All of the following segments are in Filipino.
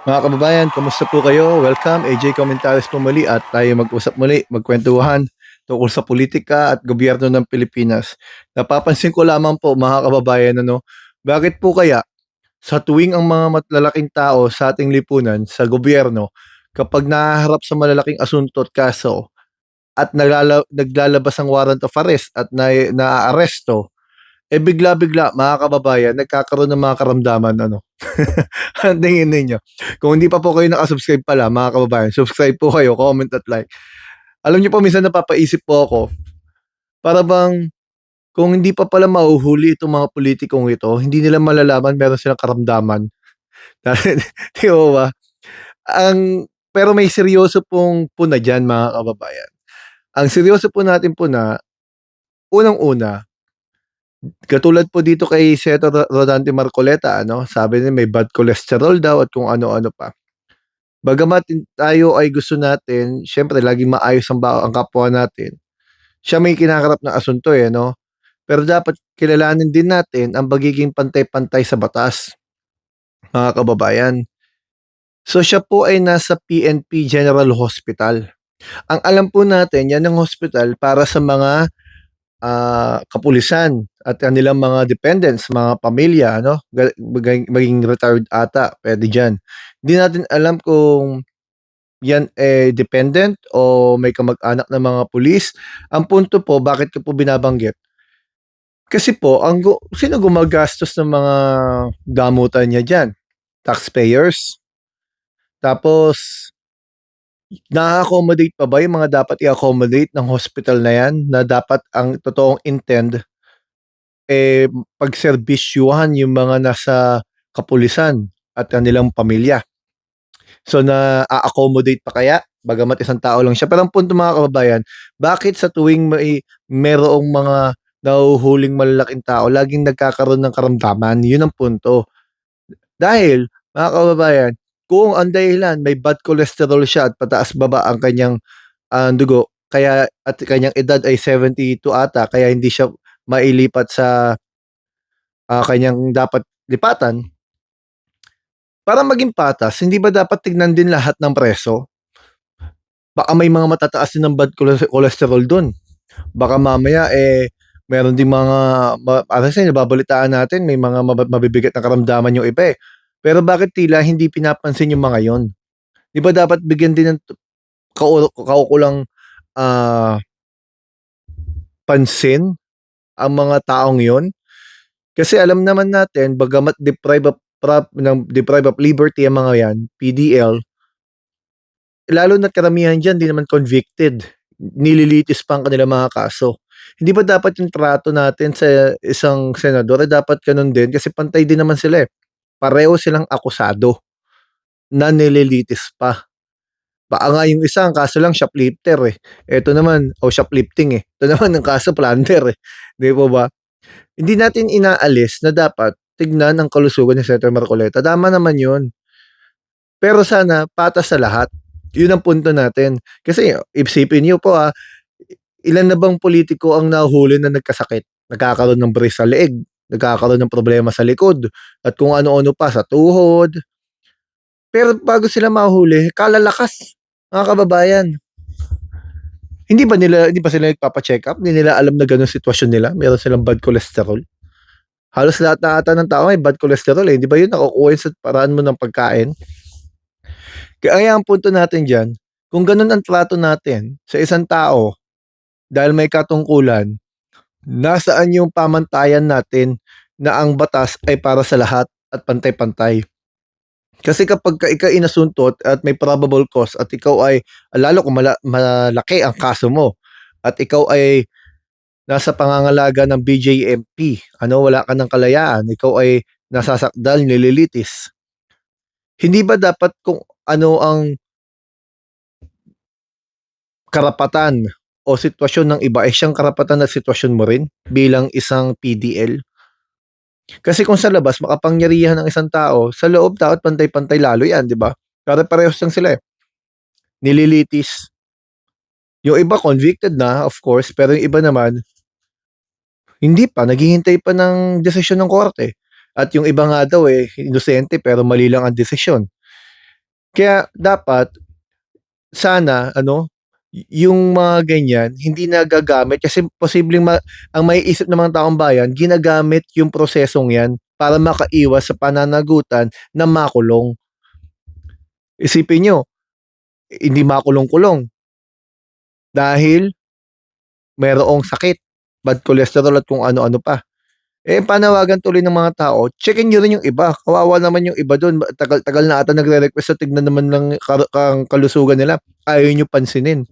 Mga kababayan, kamusta po kayo? Welcome, AJ Commentaries po muli at tayo mag-usap muli, magkwentuhan tungkol sa politika at gobyerno ng Pilipinas. Napapansin ko lamang po mga kababayan, bakit po kaya sa tuwing ang mga matlalaking tao sa ating lipunan, sa gobyerno, kapag nahaharap sa malalaking asunto at kaso at naglalabas ang warrant of arrest at naaaresto, bigla-bigla mga kababayan, nagkakaroon ng mga karamdaman, Ang tingin ninyo? Kung hindi pa po kayo naka-subscribe pala mga kababayan, subscribe po kayo, comment at like. Alam niyo po minsan napapaisip po ako, para bang kung hindi pa pala mahuhuli itong mga pulitikong ito, hindi nila malalaman meron silang karamdaman. Di ba ba? Pero may seryoso pong puna diyan mga kababayan. Ang seryoso po natin puna, unang-una, katulad po dito kay Senator Rodante Marcoleta, sabi niya may bad cholesterol daw at kung ano-ano pa. Bagamat tayo ay gusto natin, siyempre laging maayos ang kapwa natin. Siya may kinakarap na asunto no? Pero dapat kilalanin din natin ang pagiging pantay-pantay sa batas, mga kababayan. So siya po ay nasa PNP General Hospital. Ang alam po natin, yan ang hospital para sa mga kapulisan at kanilang mga dependents, mga pamilya, maging retired ata, pwede dyan. Hindi natin alam kung yan dependent o may kamag-anak ng mga pulis. Ang punto po, bakit ko po binabanggit? Kasi po, sino gumagastos ng mga gamutan niya dyan? Taxpayers. Tapos, na-accommodate pa ba yung mga dapat i-accommodate ng hospital na yan na dapat ang totoong intend pagserbisyuhan yung mga nasa kapulisan at kanilang pamilya. So na-accommodate pa kaya? Bagamat isang tao lang siya. Pero ang punto mga kababayan, bakit sa tuwing merong mga nahuhuling malalaking tao, laging nagkakaroon ng karamdaman? Yun ang punto. Dahil, mga kababayan, kung ang dahilan may bad cholesterol siya at pataas-baba ang kanyang dugo, kaya at kanyang edad ay 72 ata, kaya hindi siya mailipat sa kanyang dapat lipatan, para maging patas, hindi ba dapat tignan din lahat ng preso? Baka may mga matataas din ng bad cholesterol dun. Baka mamaya meron ding mga kasi nababalitaan natin may mga mabibigat na karamdaman yung iba. Pero bakit tila hindi pinapansin yung mga yon? 'Di ba dapat bigyan din ng kaukulang ah, pansin ang mga taong yon? Kasi alam naman natin bagamat deprive of liberty ang mga yan, PDL, lalo na't karamihan diyan 'di naman convicted. Nililitis pa ang kanilang mga kaso. Hindi ba dapat yung trato natin sa isang senador dapat gano'n din kasi pantay din naman sila, Pareho silang akusado na nililitis pa. Baka nga yung isa ang kaso lang shoplifter, Eto naman shoplifting, Ito naman ang kaso plunder, 'di po ba? Hindi natin inaalis na dapat tignan ang kalusugan ni Senator Marcoleta, tama naman 'yun. Pero sana patas sa lahat. 'Yun ang punto natin. Kasi isipin niyo po, ilan na bang politiko ang nahuhuli na nagkasakit? Nagkakaroon ng brace sa leeg, nagkakaroon ng problema sa likod, at kung ano-ano pa sa tuhod. Pero bago sila mahuli, kalalakas, mga kababayan. Hindi ba sila nagpapa-check-up? Hindi nila alam na gano'n sitwasyon nila, meron silang bad cholesterol? Halos lahat na ata ng tao may bad cholesterol, Hindi ba 'yun nakukuha yun sa paraan mo ng pagkain? Kaya ang punto natin diyan, kung gano'n ang trato natin sa isang tao dahil may katungkulan, nasaan yung pamantayan natin na ang batas ay para sa lahat at pantay-pantay? Kasi kapag ikaw inasuntot at may probable cause at ikaw ay lalo kung malaki ang kaso mo at ikaw ay nasa pangangalaga ng BJMP, wala ka ng kalayaan, ikaw ay nasasakdal, nililitis. Hindi ba dapat kung ano ang karapatan o sitwasyon ng iba ay siyang karapatan at sitwasyon mo rin bilang isang PDL? Kasi kung sa labas makapangyarihan ng isang tao, sa loob dapat pantay-pantay lalo 'yan, 'di ba? Pare-parehas lang sila, nililitis. Yung iba convicted na, of course, pero yung iba naman, hindi pa, naghihintay pa ng desisyon ng korte. At yung iba nga daw inosente pero mali lang ang desisyon. Kaya dapat sana yung mga ganyan hindi nagagamit kasi posibleng ang maiisip ng mga taong bayan ginagamit yung prosesong yan para makaiwas sa pananagutan na makulong. Isipin niyo, hindi makulong-kulong dahil mayroong sakit, bad cholesterol at kung ano-ano pa. Panawagan tuloy ng mga tao, checkin niyo rin yung iba. Kawawa naman yung iba dun, tagal-tagal na ata nagre-request na tignan naman ng kalusugan nila. Ayaw niyo pansinin.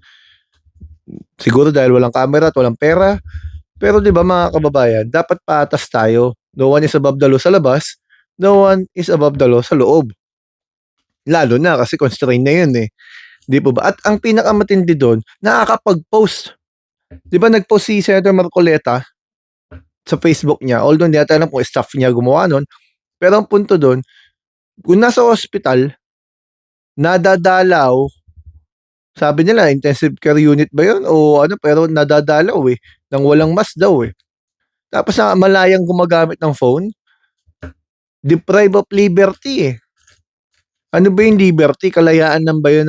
Siguro dahil walang camera at walang pera. Pero 'di ba mga kababayan, dapat patas tayo. No one is above the law sa labas, no one is above the law sa loob. Lalo na kasi constrained na 'yun, 'di po ba? At ang pinakamatindi do'n, nakakapag-post. 'Di ba nag-post si Senator Marcoleta sa Facebook niya, although hindi natin alam kung staff niya gumawa nun, pero ang punto do'n, kung nasa ospital, nadadalaw, sabi nila intensive care unit ba 'yun o ano, pero nadadalaw, ng walang mask daw, Tapos malayang gumagamit ng phone, deprive of liberty, Ano ba yung liberty, kalayaan lang ba 'yun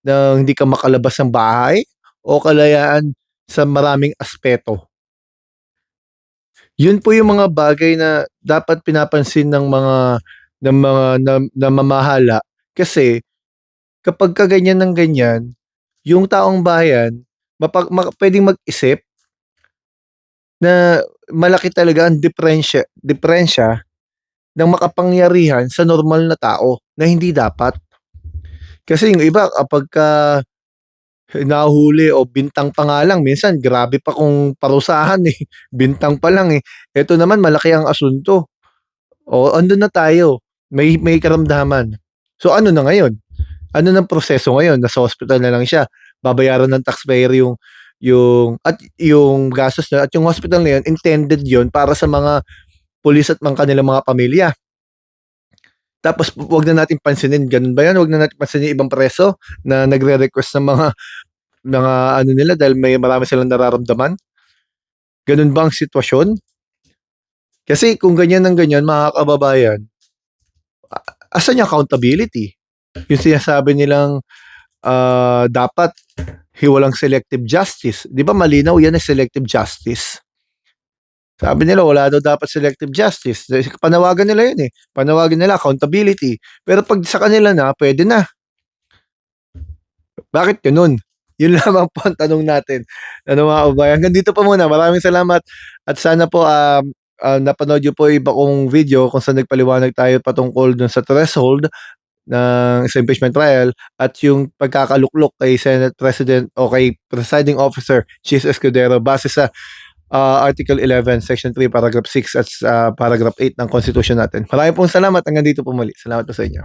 ng hindi ka makalabas ng bahay o kalayaan sa maraming aspeto? 'Yun po yung mga bagay na dapat pinapansin ng mga namamahala kasi kapagka ganyan ng ganyan, yung taong bayan puwedeng mag-isip na malaki talaga ang diperensiya ng makapangyarihan sa normal na tao na hindi dapat. Kasi yung iba kapagka nahuhuli o bintang pa nga lang minsan grabe pa kung parusahan, bintang pa lang, Eto naman malaki ang asunto. O andun na tayo, may karamdaman. So ano na ngayon? Ano ng proseso ngayon? Nasa hospital na lang siya, babayaran ng taxpayer yung gastos niya at yung hospital na yun intended yun para sa mga pulis at kanilang mga pamilya. Tapos wag na natin pansinin, ganun ba yan? Wag na natin pansinin yung ibang preso na nagre-request ng mga ano nila dahil marami silang nararamdaman? Ganun ba ang sitwasyon? Kasi kung ganyan ng ganyan mga kababayan, asan yung accountability? Yung sinasabi nilang dapat walang selective justice. 'Di ba malinaw yan ay selective justice? Sabi nila wala daw dapat selective justice. Panawagan nila yun, Panawagan nila accountability. Pero 'pag sa kanila na, pwede na. Bakit gano'n? Yun lamang po ang tanong natin. Ano mga kababayan, hanggang dito pa muna. Maraming salamat at sana po, napanood niyo po yung iba kong video kung saan nagpaliwanag tayo patungkol dun sa threshold sa impeachment trial at yung pagkakaluklok kay Senate President o kay Presiding Officer Chis Escudero base sa Article 11, Section 3, Paragraph 6 at Paragraph 8 ng Constitution natin. Maraming pong salamat. Hanggang dito po muli. Salamat po sa inyo.